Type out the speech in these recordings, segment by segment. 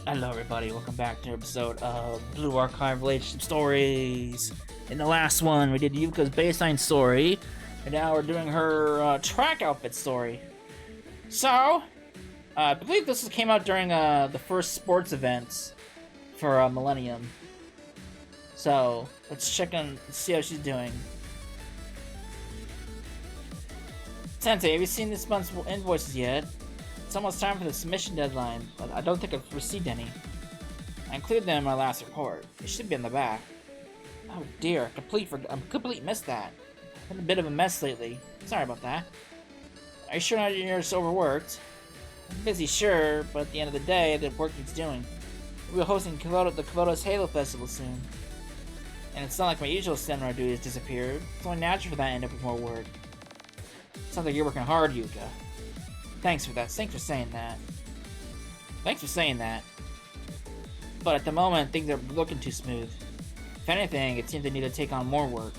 Hello everybody, welcome back to an episode of Blue Archive Relationship Stories. In the last one, we did Yuuka's baseline story, and now we're doing her track outfit story. So, I believe this came out during the first sports events for Millennium. So, let's check and see how she's doing. Sensei, have you seen this month's invoices yet? It's almost time for the submission deadline, but I don't think I've received any. I included them in my last report. It should be in the back. Oh dear, I completely missed that. I've been a bit of a mess lately. Sorry about that. Are you sure not you're just overworked? I'm busy, sure, but at the end of the day, the work needs doing. We'll be hosting the Komodo's Halo Festival soon. And it's not like my usual seminar duties disappeared. It's only natural for that to end up with more work. Sounds like you're working hard, Yuuka. Thanks for that. Thanks for saying that. Thanks for saying that. But at the moment, things are looking too smooth. If anything, it seems they need to take on more work.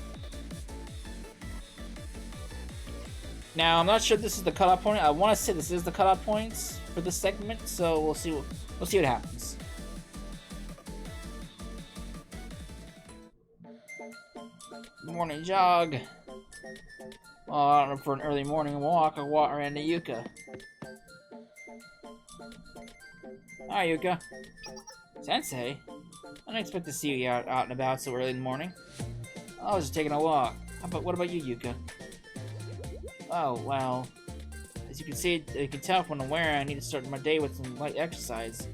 Now, I'm not sure if this is the cutoff point. I want to say this is the cutoff points for this segment, so we'll see what happens. Morning jog. For an early morning walk, I ran to Yuuka. Hi, Yuuka. Sensei? I didn't expect to see you out and about so early in the morning. I was just taking a walk. What about you, Yuuka? Oh, well, as you can tell from what I'm wearing, I need to start my day with some light exercise.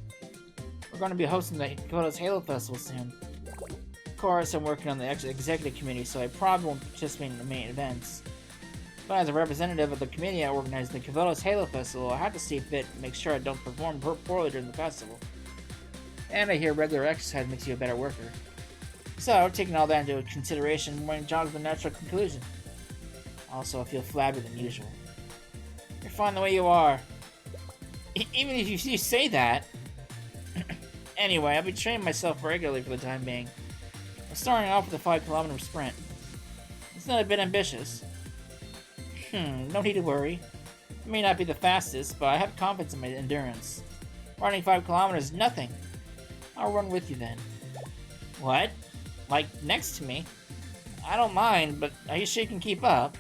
We're going to be hosting the Komodo's Halo Festival soon. Of course, I'm working on the executive committee, so I probably won't participate in the main events. But as a representative of the committee I organized the Komodo's Halo Festival, I have to see fit to make sure I don't perform poorly during the festival. And I hear regular exercise makes you a better worker. So, taking all that into consideration, morning jog is the natural conclusion. Also, I feel flabbier than usual. You're fine the way you are. Even if you say that. Anyway, I'll be training myself regularly for the time being. I'm starting off with a 5-kilometer sprint. It's not a bit ambitious. No need to worry. I may not be the fastest, but I have confidence in my endurance. Running 5 kilometers is nothing. I'll run with you then. What? Like, next to me? I don't mind, but are you sure you can keep up?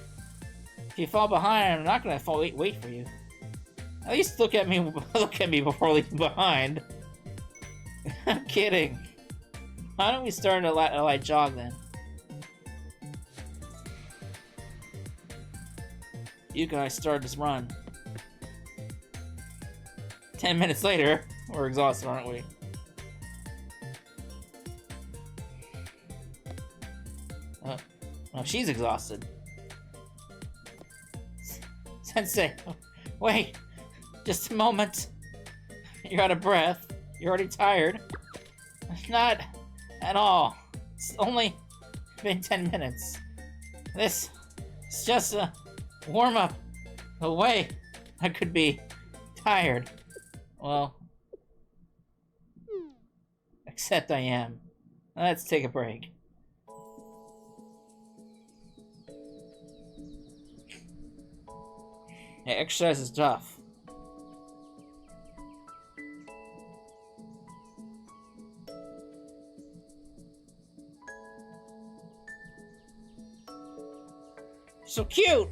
If you fall behind, I'm not gonna wait for you. At least look at me before leaving behind. I'm kidding. Why don't we start a light jog then? Yuuka and I started this run. 10 minutes later, we're exhausted, aren't we? Oh, she's exhausted. Sensei, wait, just a moment. You're out of breath. You're already tired. Not at all. It's only been 10 minutes. This is just a warm-up. The way I could be tired. Well, except I am. Let's take a break. Yeah, exercise is tough. So cute!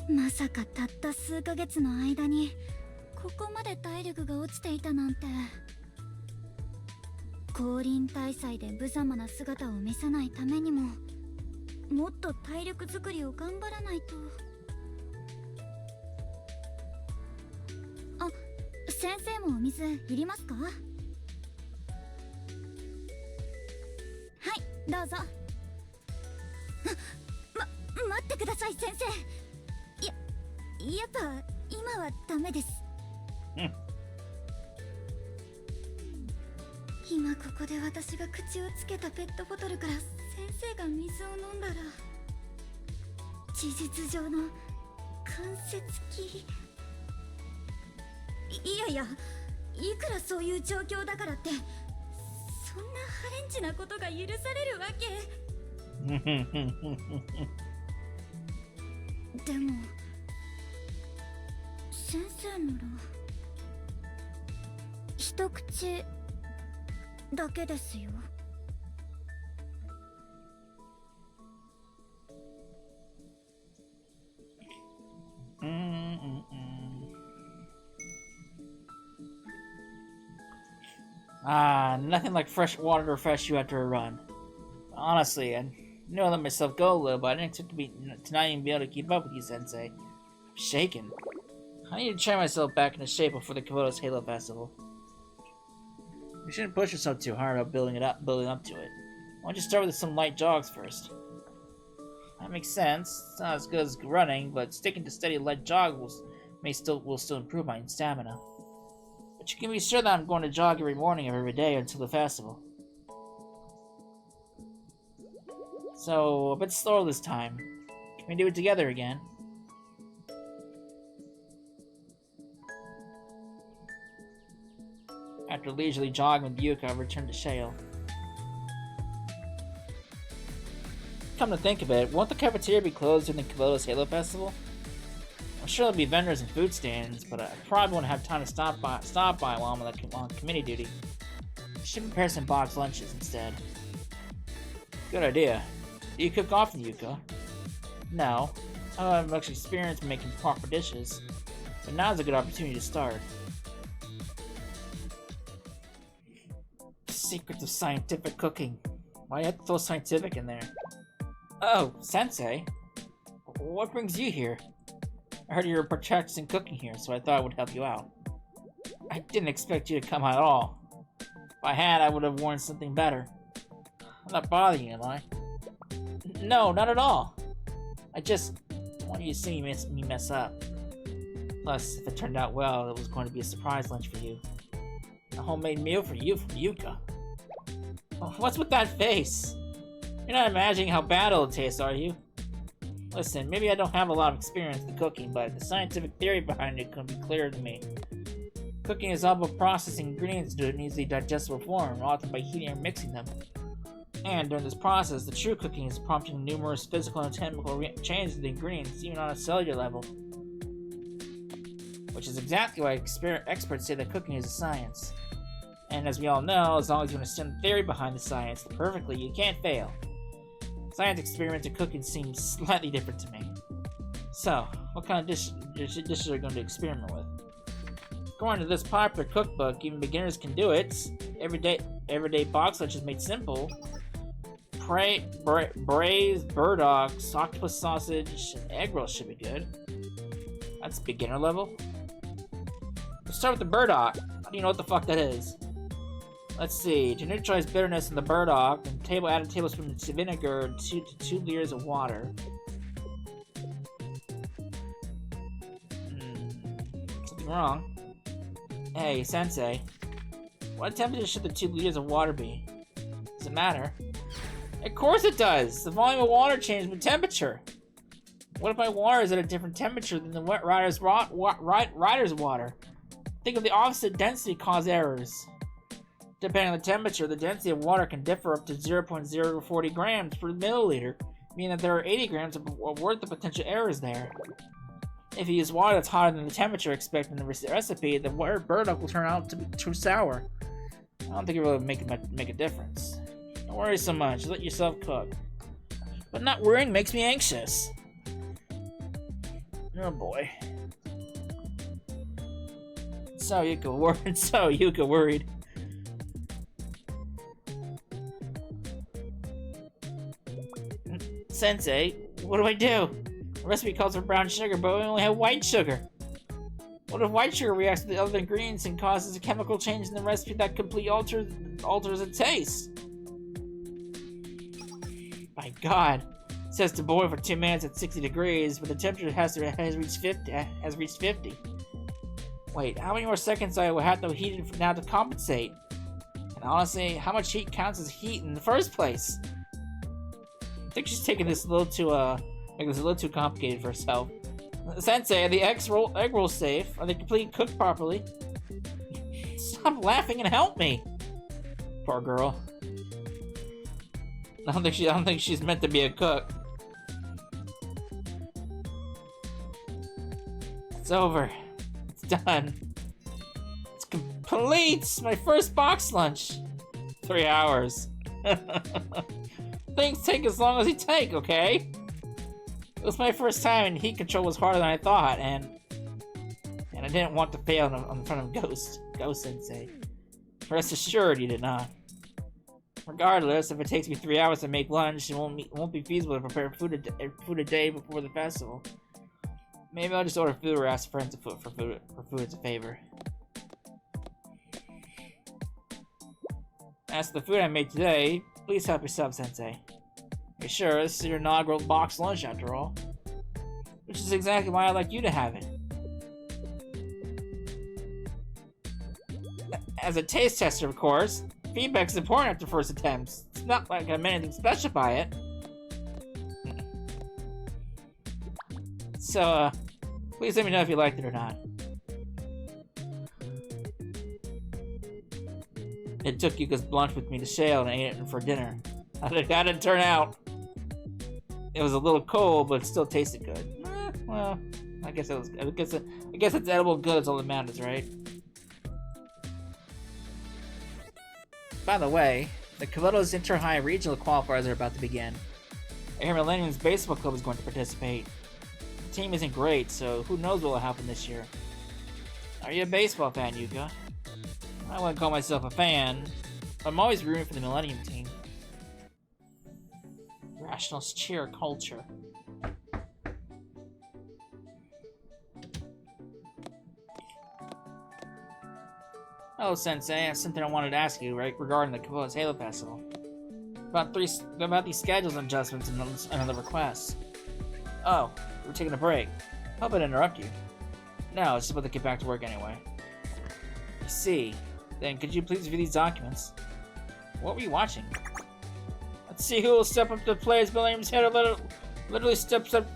まさかたった数ヶ月の間にここまで体力が落ちていたなんて。降臨大祭で無様な姿を見せないためにももっと体力作りを頑張らないと。あ、先生もお水いりますか？はい、どうぞ。待ってください、先生。やっぱ今はダメです。今ここで私が口をつけたペットボトルから先生が水を飲んだら事実上の関節キー。いやいや、いくらそういう状況だからってそんなレンチなことが許されるわけ。でも先生なら一口だけですよ。Ah, nothing like fresh water to refresh you after a run. Honestly, I knew I let myself go a little, but I didn't expect to not even be able to keep up with you, Sensei. I'm shaken. I need to try myself back into shape before the Komodo's Halo Festival. You shouldn't push yourself too hard about building up to it. Why don't you start with some light jogs first? That makes sense. It's not as good as running, but sticking to steady light jog will still improve my stamina. But you can be sure that I'm going to jog every morning of every day until the festival. So, a bit slower this time. Can we do it together again? After leisurely jogging with Yuuka, I returned to Schale. Come to think of it, won't the cafeteria be closed during the Komodo's Halo Festival? I'm sure there'll be vendors and food stands, but I probably won't have time to stop by while I'm on committee duty. I should prepare some boxed lunches instead. Good idea. Do you cook often, Yuuka? No. I don't have much experience making proper dishes, so now's a good opportunity to start. Secrets of scientific cooking. Why do you have to throw scientific in there? Oh, Sensei. What brings you here? I heard you were practicing cooking here, so I thought I would help you out. I didn't expect you to come at all. If I had, I would have worn something better. I'm not bothering you, am I? No, not at all. I just want you to see me mess up. Plus, if it turned out well, it was going to be a surprise lunch for you. A homemade meal for you from Yuuka. What's with that face? You're not imagining how bad it'll taste, are you? Listen, maybe I don't have a lot of experience in cooking, but the scientific theory behind it can be clearer to me. Cooking is all about processing ingredients into an easily digestible form, often by heating or mixing them. And during this process, the true cooking is prompting numerous physical and chemical changes in the ingredients, even on a cellular level. Which is exactly why experts say that cooking is a science. And as we all know, as long as you understand the theory behind the science perfectly, you can't fail. Science experiments in cooking seems slightly different to me. So, what kind of dishes are you going to experiment with? According to this popular cookbook, even beginners can do it. Everyday box lunch is made simple. Braised burdocks, octopus sausage, and egg rolls should be good. That's beginner level. Let's start with the burdock. How do you know what the fuck that is? Let's see. To neutralize bitterness in the burdock, add a tablespoon of vinegar and 2 to 2 liters of water. Something wrong. Hey, Sensei. What temperature should the 2 liters of water be? Does it matter? Of course it does! The volume of water changes with temperature. What if my water is at a different temperature than the rider's water? Think of the opposite density cause errors. Depending on the temperature, the density of water can differ up to 0.040 grams per milliliter, meaning that there are 80 grams of worth of potential errors there. If you use water that's hotter than the temperature expected in the recipe, the burdock will turn out to be too sour. I don't think it will make a difference. Don't worry so much, let yourself cook. But not worrying makes me anxious. Oh boy. So Yuuka worried. Sensei, what do I do? The recipe calls for brown sugar, but we only have white sugar. What if white sugar reacts with the other ingredients and causes a chemical change in the recipe that completely alters its taste? My God, it says to boil for 2 minutes at 60 degrees, but the temperature has reached 50. Wait, how many more seconds I will have to heat it now to compensate? And honestly, how much heat counts as heat in the first place? I think she's taking this a little too complicated for herself. Sensei, are the egg rolls safe? Are they completely cooked properly? Stop laughing and help me! Poor girl. I don't think she's meant to be a cook. It's over. It's done. It's complete! It's my first box lunch! 3 hours. Things take as long as they take, okay? It was my first time and heat control was harder than I thought, and I didn't want to fail in front of Ghost Sensei. Rest assured you did not. Regardless, if it takes me 3 hours to make lunch, it won't be feasible to prepare food a day before the festival. Maybe I'll just order food or ask friends for food as a favor. As for the food I made today, please help yourself, Sensei. You're sure this is your inaugural box lunch after all? Which is exactly why I'd like you to have it. As a taste tester, of course, feedback is important after first attempts. It's not like I meant anything special by it. So, please let me know if you liked it or not. It took Yuuka's lunch with me to Schale and ate it for dinner. How did it turn out? It was a little cold, but it still tasted good. Well, I guess it's edible good is all that matters, right? By the way, the Kabuto's Inter-High Regional Qualifiers are about to begin. I hear Millennium's baseball club is going to participate. The team isn't great, so who knows what will happen this year. Are you a baseball fan, Yuuka? I wouldn't call myself a fan, but I'm always rooting for the Millennium team. Rationalist cheer culture. Hello, Sensei. I have something I wanted to ask you regarding the Kabuto's Halo Festival. About these schedules adjustments and other requests. Oh, we're taking a break. Hope I didn't interrupt you. No, it's just about to get back to work anyway. I see. Then could you please view these documents? What were you watching? Let's see who will step up to the player's Millennium's head or literally steps up.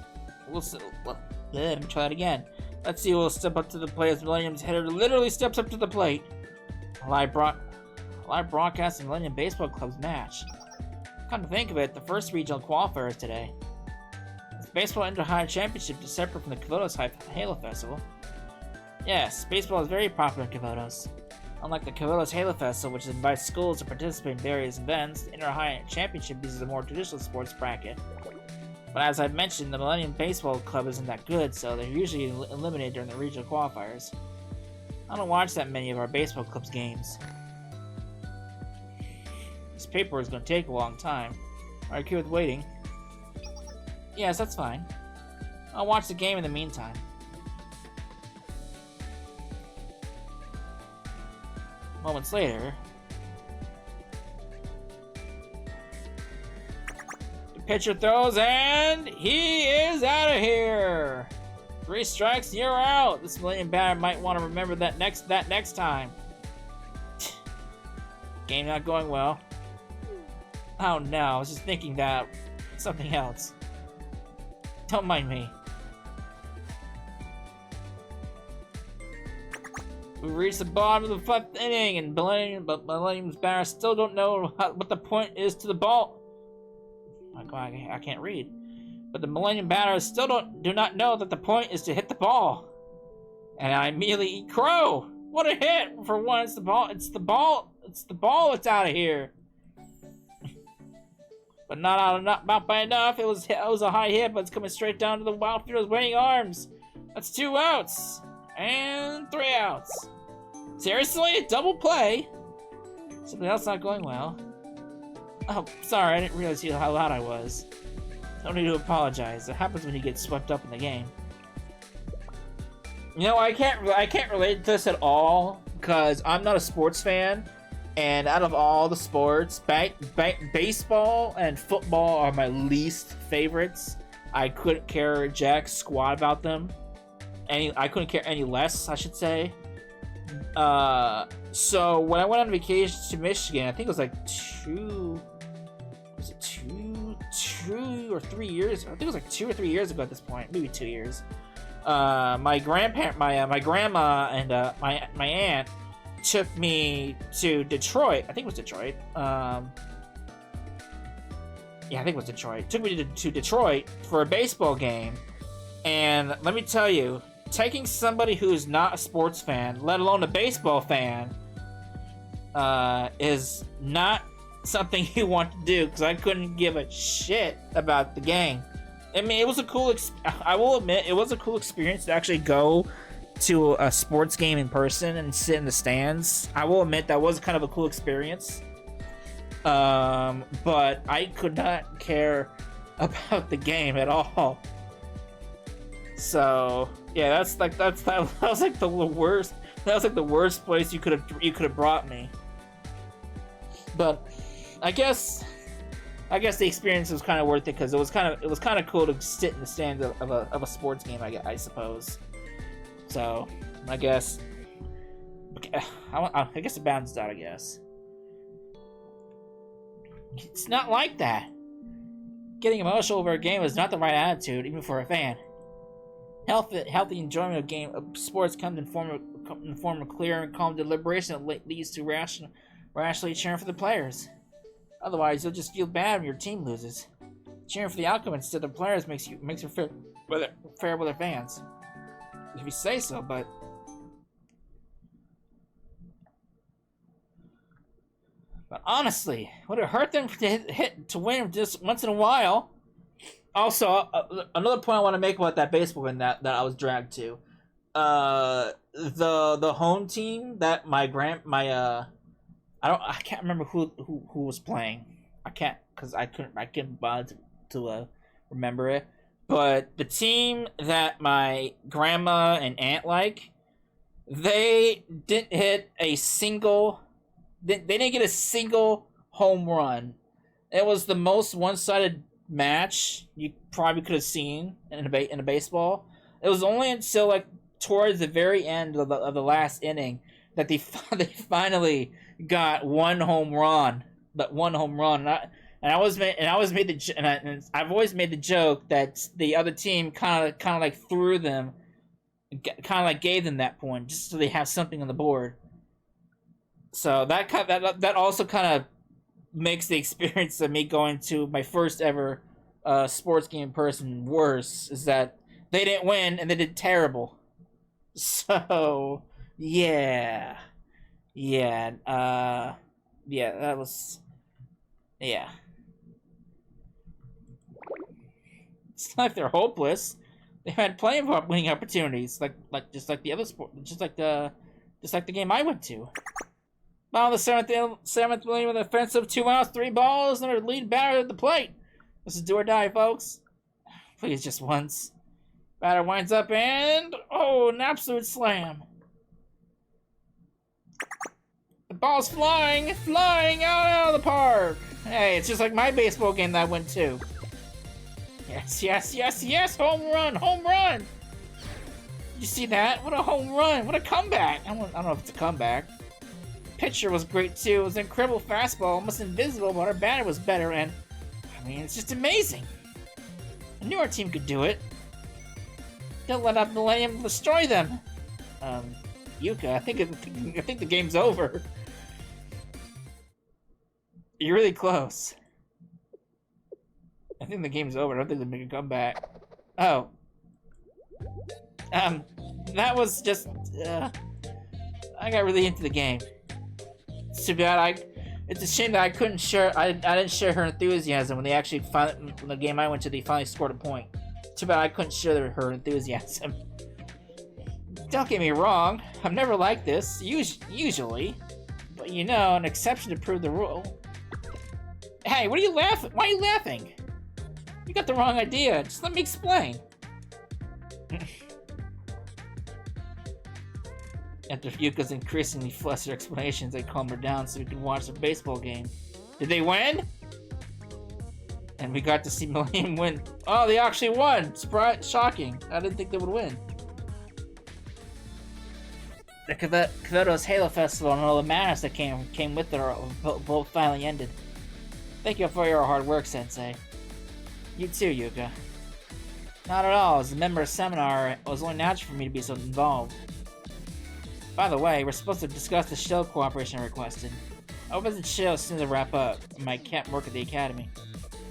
Let me try that again. Let's see who will step up to the player's Millennium's head or literally steps up to the plate. Live broadcast of Millennium Baseball Club's match. Come to think of it, the first regional qualifier is today. Is Baseball Inter-High Championship is separate from the Kabuto's Halo Festival? Yes, baseball is very popular in Kabuto's. Unlike the Kabuto's Halo Festival, which invites schools to participate in various events, the Inter-High Championship uses a more traditional sports bracket. But as I've mentioned, the Millennium Baseball Club isn't that good, so they're usually eliminated during the regional qualifiers. I don't watch that many of our baseball club's games. This paper is going to take a long time. Are you okay with waiting? Yes, that's fine. I'll watch the game in the meantime. Moments later, the pitcher throws and he is out of here. 3 strikes and you're out. This Millennium batter might want to remember that next time. Game not going well. Oh no, I was just thinking that something else. Don't mind me. We reached the bottom of the 5th inning, and Millennium's batter still don't know what the point is to the ball. I can't read. But the Millennium batters still do not know that the point is to hit the ball. And I immediately eat crow. What a hit! For one, it's the ball. It's the ball that's out of here. But not by enough. It was a high hit, but it's coming straight down to the outfielder's waiting arms. That's 2 outs and 3 outs. Seriously, double play. Something else not going well. Oh, sorry, I didn't realize how loud I was. No need to apologize. It happens when you get swept up in the game. You know, I can't relate to this at all because I'm not a sports fan, and out of all the sports, baseball and football are my least favorites. I couldn't care jack squat about them. I couldn't care any less, I should say. So when I went on vacation to Michigan, I think it was like 2 or 3 years. I think it was like 2 or 3 years ago at this point, maybe 2 years. My grandma and my aunt took me to Detroit. I think it was Detroit. Yeah, I think it was Detroit. Took me to Detroit for a baseball game, and let me tell you, taking somebody who's not a sports fan, let alone a baseball fan, is not something you want to do, because I couldn't give a shit about the game. I mean, it was a cool. I will admit, it was a cool experience to actually go to a sports game in person and sit in the stands. I will admit that was kind of a cool experience. But I could not care about the game at all. So yeah, that was like the worst. That was like the worst place you could have brought me. But I guess the experience was kind of worth it, because it was kind of cool to sit in the stands of a sports game. I suppose. So I guess it balanced out. I guess. It's not like that. Getting emotional over a game is not the right attitude, even for a fan. Healthy enjoyment of sports comes in the form of clear and calm deliberation that leads to rationally cheering for the players. Otherwise, you'll just feel bad when your team loses. Cheering for the outcome instead of players makes you fair with their fans. If you say so, but. But honestly, would it hurt them to win just once in a while? Also, another point I want to make about that baseball game that I was dragged to, the home team that I can't remember who was playing. I can't, because I couldn't bother to remember it. But the team that my grandma and aunt like, they didn't hit a single. They didn't get a single home run. It was the most one-sided match you probably could have seen in a baseball. It was only until like towards the very end of the last inning that they finally got one home run. But one home run, and I've always made the joke that the other team kind of like threw them, kind of like gave them that point just so they have something on the board. So that also kind of makes the experience of me going to my first ever sports game in person worse, is that they didn't win and they did terrible. So yeah, that was yeah. It's not like they're hopeless. They had plenty of winning opportunities, just like the other sport, just like the game I went to. Bottom of the seventh inning with an offensive 2 outs, 3 balls, and our lead batter at the plate. This is do or die, folks. Please, just once. Batter winds up and an absolute slam. The ball's flying out of the park. Hey, it's just like my baseball game that I went to. Yes, home run. Did you see that? What a home run, what a comeback. I don't know if it's a comeback. Pitcher was great too. It was an incredible fastball, almost invisible, but our batter was better, and I mean, it's just amazing. I knew our team could do it. Don't let him destroy them. Yuuka, I think the game's over. You're really close. I think the game's over. I don't think they make a comeback. Oh. That was just. I got really into the game. It's too bad. It's a shame that I couldn't share. I didn't share her enthusiasm when the game I went to, they finally scored a point. Too bad I couldn't share her enthusiasm. Don't get me wrong. I'm never like this. Usually, but an exception to prove the rule. Hey, what are you laughing? Why are you laughing? You got the wrong idea. Just let me explain. After Yuuka's increasingly flustered explanations, I calmed her down so we could watch the baseball game. Did they win? And we got to see Millennium win. Oh, they actually won! Surprise! Shocking. I didn't think they would win. The Kyoto's Halo Festival and all the madness that came with it both finally ended. Thank you for your hard work, Sensei. You too, Yuuka. Not at all. As a member of Seminar, it was only natural for me to be so involved. By the way, we're supposed to discuss the Schale cooperation I requested. I'll visit Schale as soon as I wrap up. I can't work at the academy.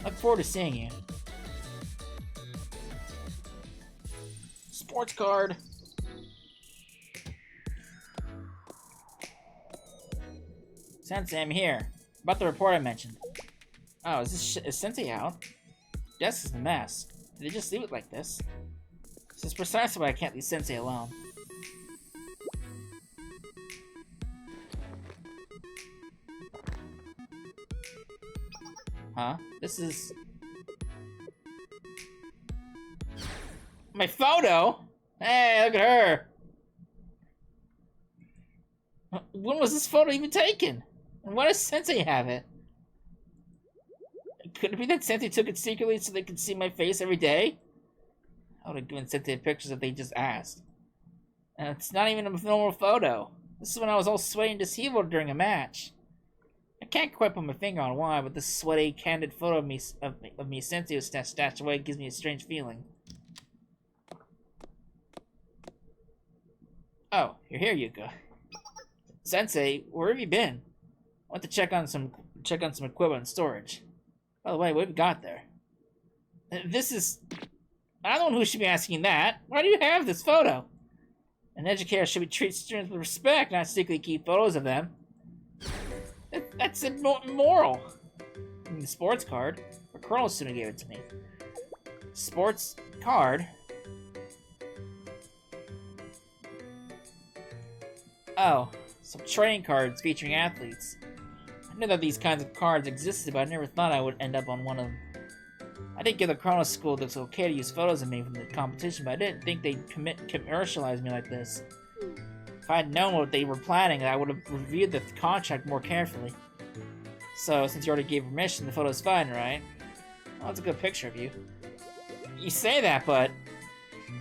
Look forward to seeing you. Sports card. Sensei, I'm here. About the report I mentioned. Oh, is Sensei out? Desk is a mess. Did they just leave it like this? This is precisely why I can't leave Sensei alone. Huh? This is... my photo? Hey, look at her! When was this photo even taken? And why does Sensei have it? Could it be that Sensei took it secretly so they could see my face every day? I would have given Sensei pictures if they just asked. And it's not even a normal photo. This is when I was all sweaty and disabled during a match. I can't quite put my finger on why, but this sweaty, candid photo of me Sensei was stashed away gives me a strange feeling. Oh, you're here, Yuuka. Sensei, where have you been? I went to check on some equipment in storage. By the way, what have you got there? This is... I'm the one who should be asking that. Why do you have this photo? An educator should be treated students with respect, not secretly keep photos of them. That's immoral. I mean, the sports card. The Colonel student gave it to me. Sports card? Oh, some trading cards featuring athletes. I knew that these kinds of cards existed, but I never thought I would end up on one of them. I didn't give the Chrono School that it's okay to use photos of me from the competition, but I didn't think they'd commercialize me like this. If I had known what they were planning, I would have reviewed the contract more carefully. So, since you already gave permission, the photo's fine, right? Well, that's a good picture of you. You say that, but...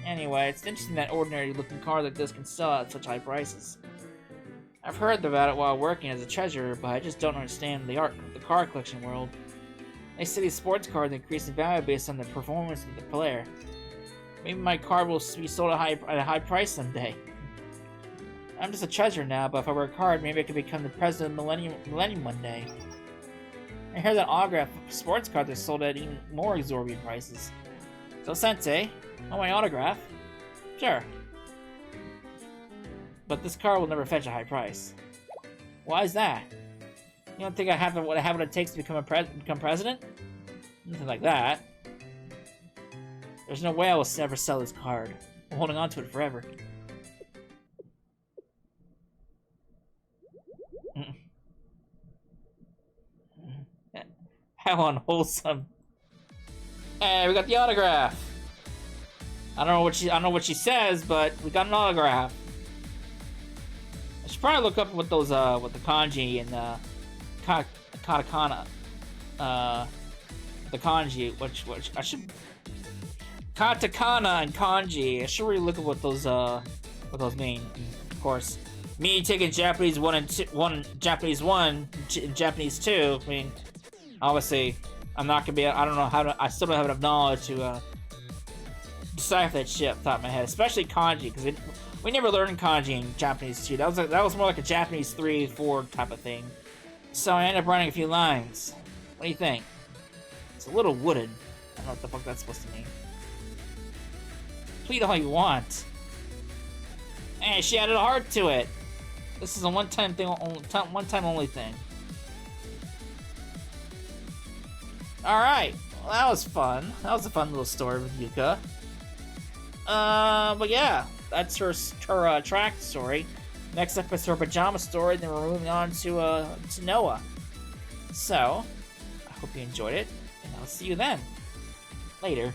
Anyway, it's interesting that ordinary-looking card like this can sell at such high prices. I've heard about it while working as a treasurer, but I just don't understand the card collection world. They say these sports cards increase in value based on the performance of the player. Maybe my card will be sold at a high price someday. I'm just a treasurer now, but if I work hard, maybe I could become the president of Millennium one day. I hear that autograph sports cards are sold at even more exorbitant prices. So Sensei, want my autograph? Sure. But this card will never fetch a high price. Why is that? You don't think I have what it takes to become president? Nothing like that. There's no way I will ever sell this card. I'm holding on to it forever. How unwholesome. Hey, we got the autograph. I don't know what she says, but we got an autograph. I should probably look up what those what the kanji and katakana, the kanji, which I should katakana and kanji. I should really look at what those mean. Of course, me taking Japanese 1 and 2, Japanese 1, Japanese 2. I mean, obviously, I'm not gonna be. I don't know how to. I still don't have enough knowledge to decipher that shit off the top of my head, especially kanji, because we never learned kanji in Japanese 2. That was more like a Japanese 3, 4 type of thing. So I ended up writing a few lines. What do you think? It's a little wooden. I don't know what the fuck that's supposed to mean. Plead all you want. Hey, she added a heart to it. This is a one-time thing, one-time only thing. All right, well, that was fun. That was a fun little story with Yuuka. But yeah, that's her track story. Next up is her pajama story, then we're moving on to Noah. So, I hope you enjoyed it, and I'll see you then. Later.